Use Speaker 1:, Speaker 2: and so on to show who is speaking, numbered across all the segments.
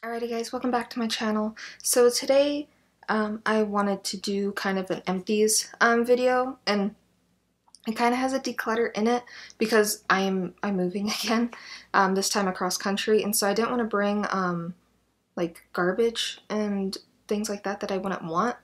Speaker 1: Alrighty guys, welcome back to my channel. So today I wanted to do kind of an empties video, and it kind of has a declutter in it because I'm moving again, this time across country, and so I didn't want to bring like garbage and things like that I wouldn't want.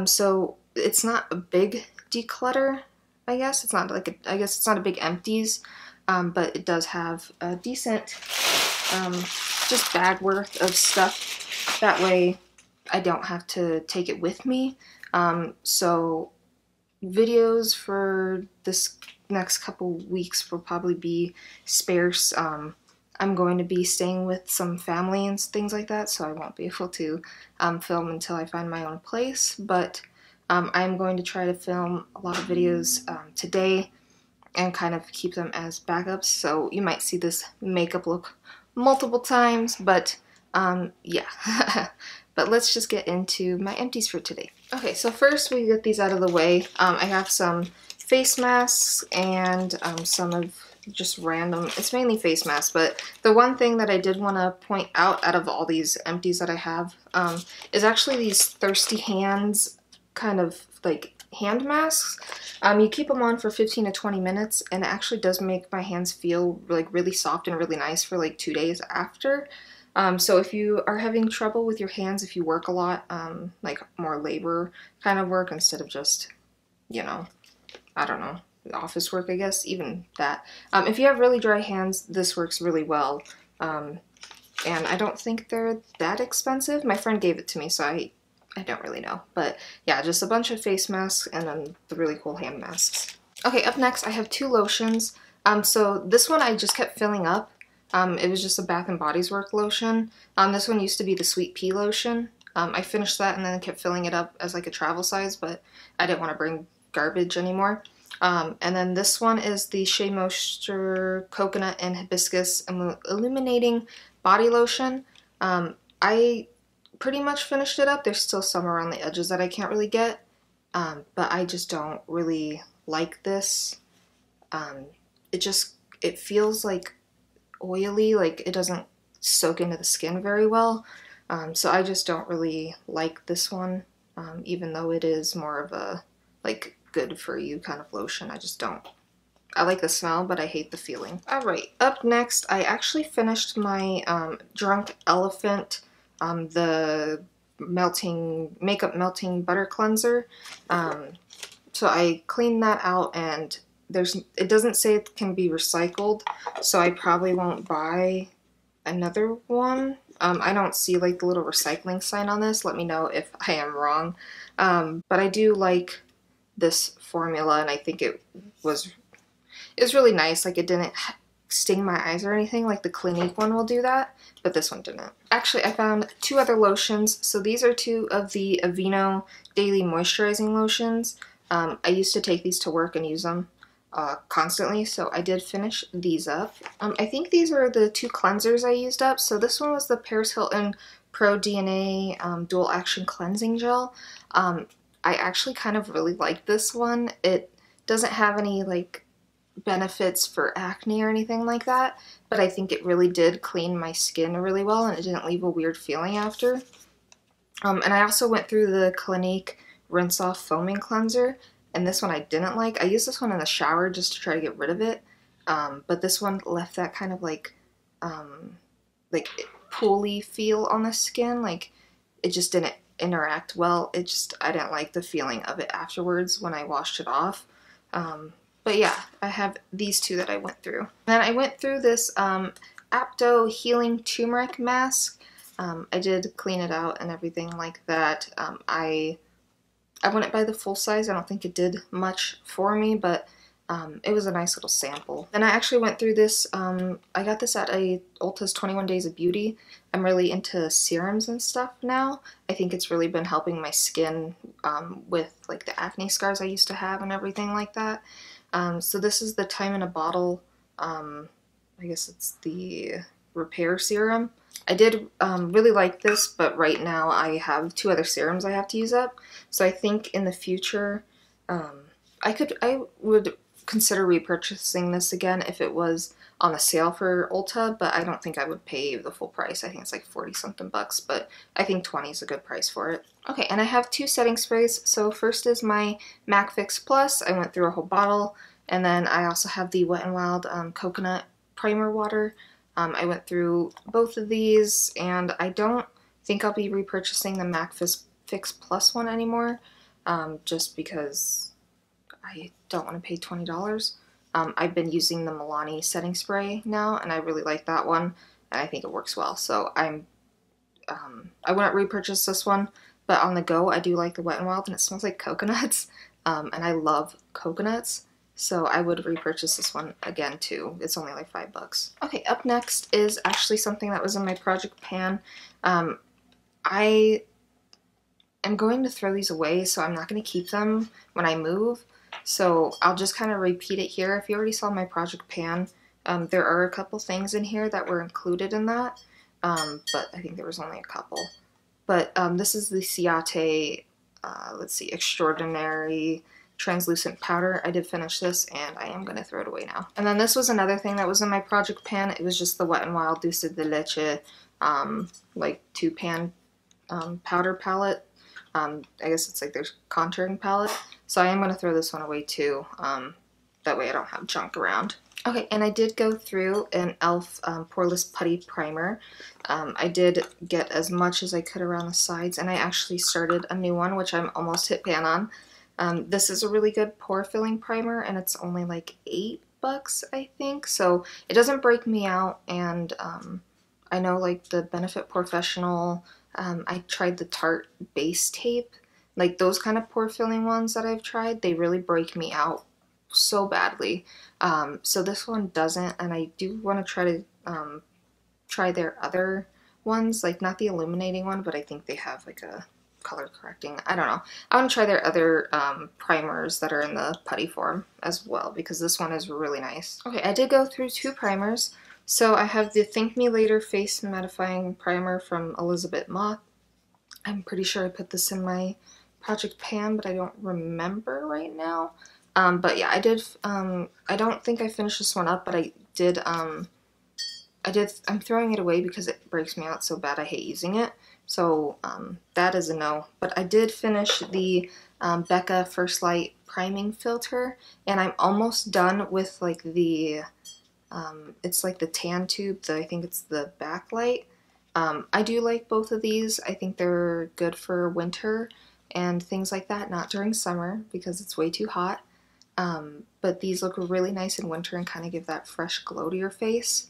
Speaker 1: So it's not a big declutter, I guess. It's not like I guess it's not a big empties, but it does have a decent just bag worth of stuff. That way I don't have to take it with me. So videos for this next couple weeks will probably be sparse. I'm going to be staying with some family and things like that, so I won't be able to film until I find my own place, but I'm going to try to film a lot of videos today and kind of keep them as backups, so you might see this makeup look multiple times, but yeah. But let's just get into my empties for today. Okay, so first we get these out of the way. I have some face masks and some of just random, it's mainly face masks, but the one thing that I did want to point out of all these empties that I have is actually these Thirsty Hands kind of like hand masks. You keep them on for 15 to 20 minutes, and it actually does make my hands feel like really soft and really nice for like 2 days after. So if you are having trouble with your hands, if you work a lot, like more labor kind of work instead of just, you know, I don't know, office work, I guess, even that. If you have really dry hands, this works really well. And I don't think they're that expensive. My friend gave it to me, so I don't really know, but yeah, just a bunch of face masks and then the really cool hand masks. Okay, up next I have two lotions. So this one I just kept filling up. It was just a Bath & Body Works lotion. This one used to be the Sweet Pea lotion. I finished that and then I kept filling it up as like a travel size, but I didn't want to bring garbage anymore. And then this one is the Shea Moisture Coconut and Hibiscus Illuminating Body Lotion. I pretty much finished it up. There's still some around the edges that I can't really get, but I just don't really like this. It feels like oily, like it doesn't soak into the skin very well, so I just don't really like this one, even though it is more of a like good for you kind of lotion. I just don't. I like the smell, but I hate the feeling. Alright, up next I actually finished my Drunk Elephant the makeup melting butter cleanser. So I cleaned that out, and it doesn't say it can be recycled, so I probably won't buy another one. I don't see like the little recycling sign on this. Let me know if I am wrong. But I do like this formula, and I think it was really nice. Like, it didn't sting my eyes or anything like the Clinique one will do that, but this one didn't. Actually, I found two other lotions. So these are two of the Aveeno Daily Moisturizing Lotions. I used to take these to work and use them constantly, so I did finish these up. I think these are the two cleansers I used up. So this one was the Paris Hilton Pro DNA Dual Action Cleansing Gel. I actually kind of really like this one. It doesn't have any like benefits for acne or anything like that, but I think it really did clean my skin really well, and it didn't leave a weird feeling after. And I also went through the Clinique Rinse Off Foaming Cleanser, and this one I didn't like. I used this one in the shower just to try to get rid of it, but this one left that kind of like pooly feel on the skin. Like, it just didn't interact well. I didn't like the feeling of it afterwards when I washed it off. But yeah, I have these two that I went through. Then I went through this Apto Healing Turmeric Mask. I did clean it out and everything like that. I wouldn't buy the full size. I don't think it did much for me, but it was a nice little sample. Then I actually went through this. I got this at Ulta's 21 Days of Beauty. I'm really into serums and stuff now. I think it's really been helping my skin with like the acne scars I used to have and everything like that. So this is the Time in a Bottle, I guess it's the Repair Serum. I did really like this, but right now I have two other serums I have to use up. So I think in the future, I would consider repurchasing this again if it was on the sale for Ulta, but I don't think I would pay the full price. I think it's like 40 something bucks, but I think 20 is a good price for it. Okay, and I have 2 setting sprays. So first is my MAC Fix Plus. I went through a whole bottle, and then I also have the Wet n Wild Coconut Primer Water. I went through both of these, and I don't think I'll be repurchasing the MAC Fix Plus one anymore, just because I don't want to pay $20. I've been using the Milani setting spray now, and I really like that one, and I think it works well. So I wouldn't repurchase this one, but on the go, I do like the Wet n Wild, and it smells like coconuts, and I love coconuts, so I would repurchase this one again too. It's only like $5. Okay, up next is actually something that was in my project pan. I am going to throw these away, so I'm not going to keep them when I move. So I'll just kind of repeat it here. If you already saw my project pan, there are a couple things in here that were included in that, but I think there was only a couple. But this is the Ciate, let's see, Extraordinary Translucent Powder. I did finish this, and I am going to throw it away now. And then this was another thing that was in my project pan. It was just the Wet n Wild Dulce de Leche, like 2-pan powder palette. I guess it's like their contouring palette. So I am going to throw this one away too. That way I don't have junk around. Okay, and I did go through an e.l.f. Poreless Putty Primer. I did get as much as I could around the sides, and I actually started a new one, which I'm almost hit pan on. This is a really good pore filling primer, and it's only like $8, I think. So it doesn't break me out, and I know like the Benefit Professional, I tried the Tarte Base Tape. Like those kind of pore filling ones that I've tried, they really break me out so badly. So this one doesn't, and I do want to try to try their other ones, like not the illuminating one, but I think they have like a color correcting. I don't know. I want to try their other primers that are in the putty form as well, because this one is really nice. Okay, I did go through 2 primers. So I have the Thank Me Later Face Mattifying Primer from Elizabeth Moth. I'm pretty sure I put this in my project pan, but I don't remember right now. But yeah, I did, I don't think I finished this one up, but I did, I'm throwing it away because it breaks me out so bad. I hate using it. So that is a no. But I did finish the Becca First Light Priming Filter, and I'm almost done with like the, it's like the tan tube, I think it's the backlight. I do like both of these. I think they're good for winter and things like that, not during summer because it's way too hot. But these look really nice in winter and kind of give that fresh glow to your face.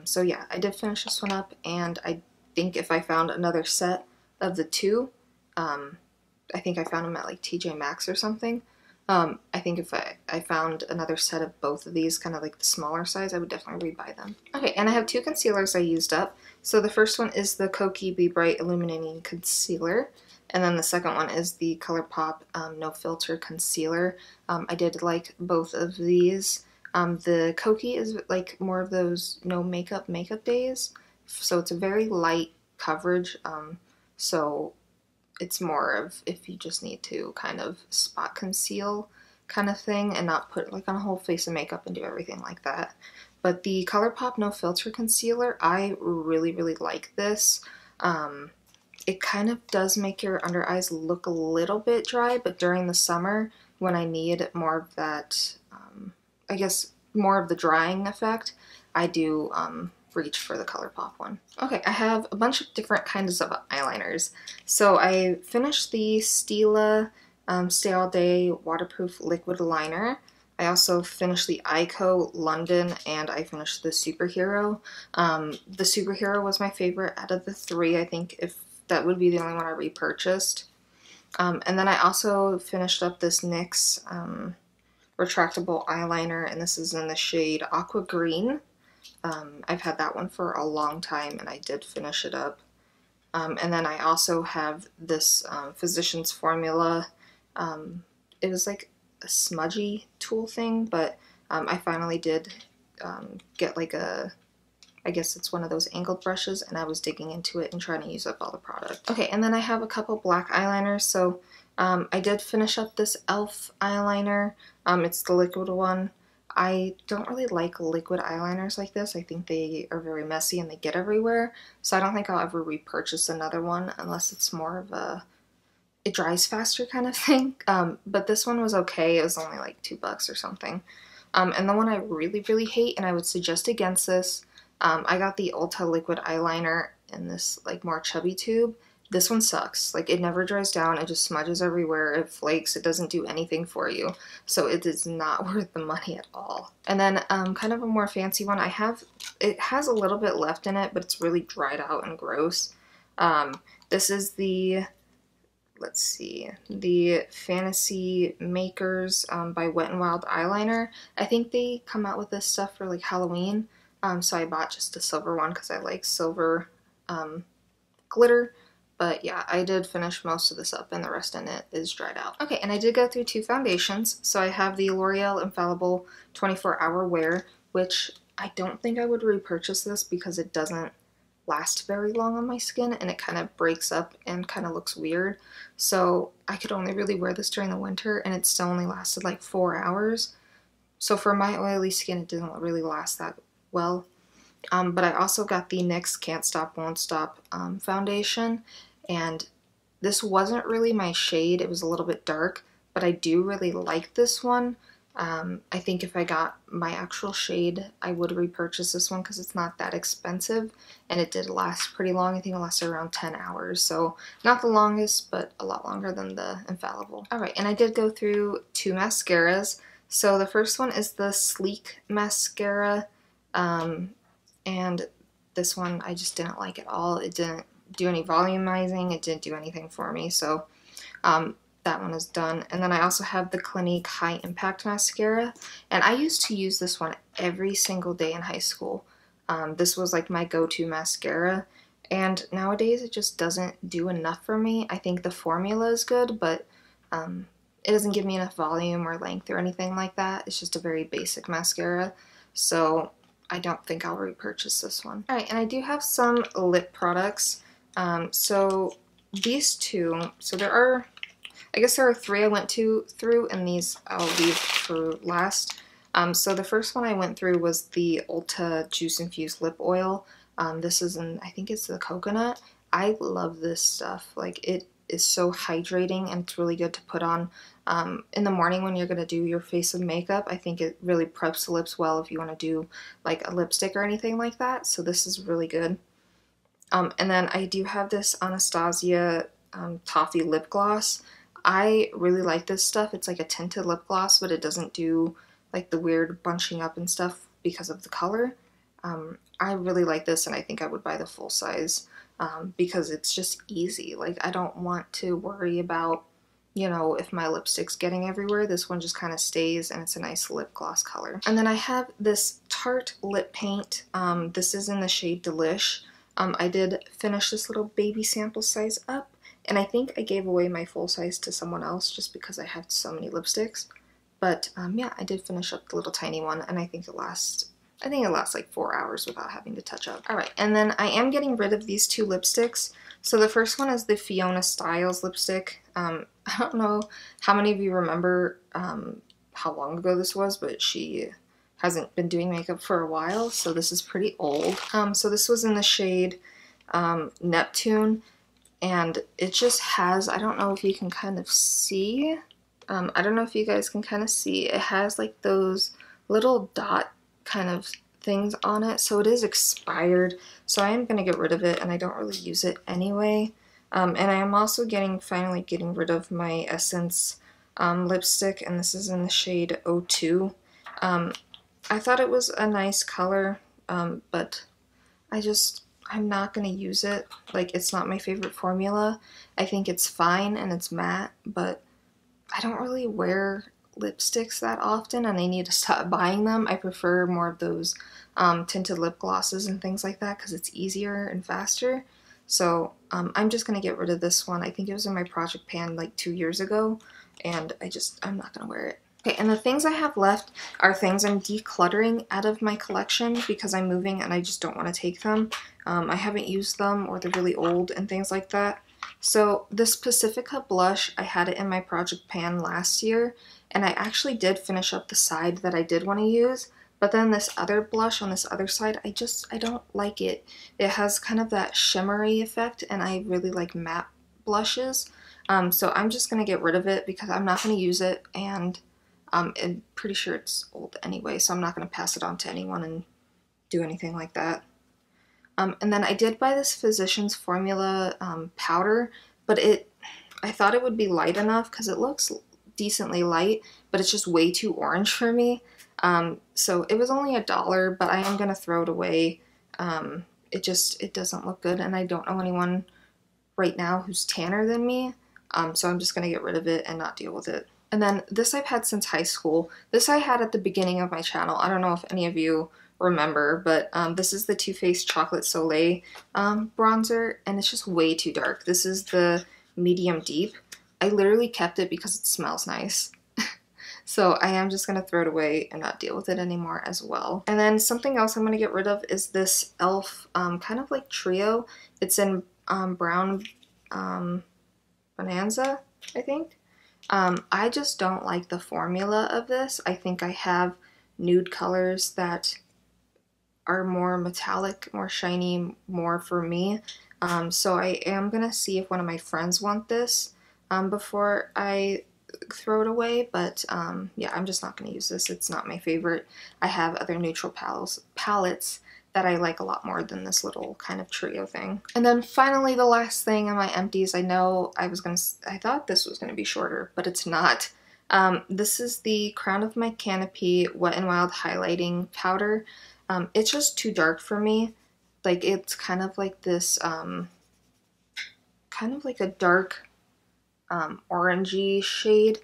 Speaker 1: So yeah, I did finish this one up, and I think if I found another set of the 2, I think I found them at like TJ Maxx or something. I think if I found another set of both of these, kind of like the smaller size, I would definitely rebuy them. Okay, and I have 2 concealers I used up. So the first one is the Kokie Be Bright Illuminating Concealer, and then the second one is the ColourPop No Filter Concealer. I did like both of these. The Kokie is like more of those no makeup days, so it's a very light coverage, so it's more of if you just need to kind of spot conceal kind of thing and not put like on a whole face of makeup and do everything like that. But the ColourPop No Filter Concealer, I really, really like this. It kind of does make your under eyes look a little bit dry, but during the summer when I need more of that, I guess more of the drying effect, I do reach for the ColourPop one. Okay, I have a bunch of different kinds of eyeliners. So I finished the Stila Stay All Day Waterproof Liquid Liner. I also finished the Ico London, and I finished the Superhero. The Superhero was my favorite out of the 3. I think if that would be the only one I repurchased. And then I also finished up this NYX retractable eyeliner, and this is in the shade Aqua Green. I've had that one for a long time, and I did finish it up. And then I also have this Physicians Formula. It was like a smudgy tool thing, but I finally did get like a, I guess it's one of those angled brushes, and I was digging into it and trying to use up all the product. Okay, and then I have a couple black eyeliners. So I did finish up this e.l.f. eyeliner. It's the liquid one. I don't really like liquid eyeliners like this. I think they are very messy and they get everywhere. So I don't think I'll ever repurchase another one unless it's more of a it dries faster kind of thing. But this one was okay. It was only like $2 or something. And the one I really, really hate, and I would suggest against this, I got the Ulta liquid eyeliner in this like more chubby tube. This one sucks. Like, it never dries down. It just smudges everywhere. It flakes. It doesn't do anything for you. So it is not worth the money at all. And then kind of a more fancy one. It has a little bit left in it, but it's really dried out and gross. This is the, let's see, the Fantasy Makers by Wet n Wild eyeliner. I think they come out with this stuff for like Halloween. So I bought just a silver one because I like silver glitter. But yeah, I did finish most of this up and the rest in it is dried out. Okay, and I did go through 2 foundations. So I have the L'Oreal Infallible 24-Hour Wear, which I don't think I would repurchase this because it doesn't last very long on my skin and it kind of breaks up and kind of looks weird. So I could only really wear this during the winter and it still only lasted like 4 hours. So for my oily skin, it didn't really last that well. But I also got the NYX Can't Stop Won't Stop foundation, and this wasn't really my shade. It was a little bit dark, but I do really like this one. I think if I got my actual shade, I would repurchase this one because it's not that expensive, and it did last pretty long. I think it lasted around 10 hours, so not the longest, but a lot longer than the Infallible. Alright, and I did go through 2 mascaras. So the first one is the Sleek mascara, and this one I just didn't like at all. It didn't do any volumizing, it didn't do anything for me, so that one is done. And then I also have the Clinique High Impact Mascara, and I used to use this one every single day in high school. This was like my go-to mascara, and nowadays it just doesn't do enough for me. I think the formula is good, but it doesn't give me enough volume or length or anything like that. It's just a very basic mascara, so I don't think I'll repurchase this one. Alright, and I do have some lip products. So these 2, so I guess there are 3 I went through, and these I'll leave for last. So the first one I went through was the Ulta Juice Infused Lip Oil. This is I think it's the coconut. I love this stuff. Like, it is so hydrating and it's really good to put on in the morning when you're going to do your face and makeup. I think it really preps the lips well if you want to do like a lipstick or anything like that. So this is really good. And then I do have this Anastasia Toffee lip gloss. I really like this stuff. It's like a tinted lip gloss, but it doesn't do like the weird bunching up and stuff because of the color. I really like this, and I think I would buy the full size because it's just easy. Like, I don't want to worry about, you know, if my lipstick's getting everywhere. This one just kind of stays, and it's a nice lip gloss color. And then I have this Tarte lip paint. This is in the shade Delish. I did finish this little baby sample size up, and I think I gave away my full size to someone else just because I have so many lipsticks. But yeah, I did finish up the little tiny one, and I think it lasts like 4 hours without having to touch up. Alright, and then I am getting rid of these 2 lipsticks. So the first one is the Fiona Styles lipstick. I don't know how many of you remember how long ago this was, but she hasn't been doing makeup for a while, so this is pretty old. So this was in the shade Neptune, and it just has, I don't know if you can kind of see, I don't know if you guys can kind of see, it has like those little dot kind of things on it, so it is expired, so I am going to get rid of it, and I don't really use it anyway. And I am also finally getting rid of my Essence lipstick, and this is in the shade 02. I thought it was a nice color, but I'm not going to use it. Like, it's not my favorite formula. I think it's fine and it's matte, but I don't really wear lipsticks that often, and I need to stop buying them. I prefer more of those tinted lip glosses and things like that because it's easier and faster. So I'm just going to get rid of this one. I think it was in my project pan like 2 years ago, and I'm not going to wear it. Okay, and the things I have left are things I'm decluttering out of my collection because I'm moving and I just don't want to take them. I haven't used them, or they're really old and things like that. So this Pacifica blush, I had it in my project pan last year, and I actually did finish up the side that I did want to use, but then this other blush on this other side, I don't like it. It has kind of that shimmery effect, and I really like matte blushes. So I'm just going to get rid of it because I'm not going to use it, and I'm pretty sure it's old anyway, so I'm not going to pass it on to anyone and do anything like that. And then I did buy this Physicians Formula powder, but I thought it would be light enough because it looks decently light, but it's just way too orange for me. So it was only $1, but I am going to throw it away. It doesn't look good, and I don't know anyone right now who's tanner than me, so I'm just going to get rid of it and not deal with it. And then this I've had since high school. This I had at the beginning of my channel. I don't know if any of you remember, but this is the Too Faced Chocolate Soleil bronzer, and it's just way too dark. This is the medium deep. I literally kept it because it smells nice. So I am just going to throw it away and not deal with it anymore as well. And then something else I'm going to get rid of is this e.l.f. Kind of like trio. It's in brown bonanza, I think. I just don't like the formula of this. I think I have nude colors that are more metallic, more shiny, more for me. So I am going to see if one of my friends want this before I throw it away, but yeah, I'm just not going to use this. It's not my favorite. I have other neutral palettes that I like a lot more than this little kind of trio thing. And then finally, the last thing in my empties, I know I thought this was going to be shorter, but it's not. This is the Crown of My Canopy Wet n Wild Highlighting Powder. It's just too dark for me. Like, it's kind of like this, kind of like a dark orangey shade.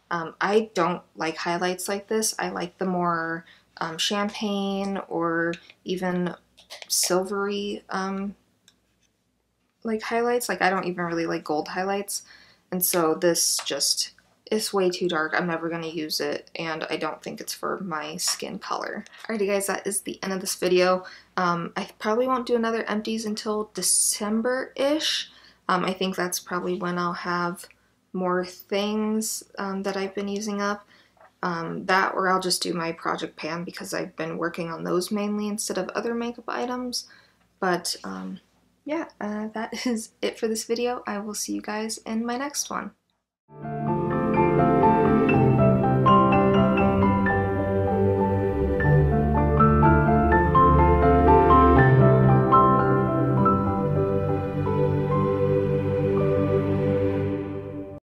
Speaker 1: I don't like highlights like this. I like the more champagne or even silvery like highlights. Like, I don't even really like gold highlights, and so this just is way too dark. I'm never going to use it, and I don't think it's for my skin color. Alrighty guys, that is the end of this video. I probably won't do another empties until December-ish. I think that's probably when I'll have more things that I've been using up. That, or I'll just do my project pan because I've been working on those mainly instead of other makeup items. But yeah, that is it for this video. I will see you guys in my next one.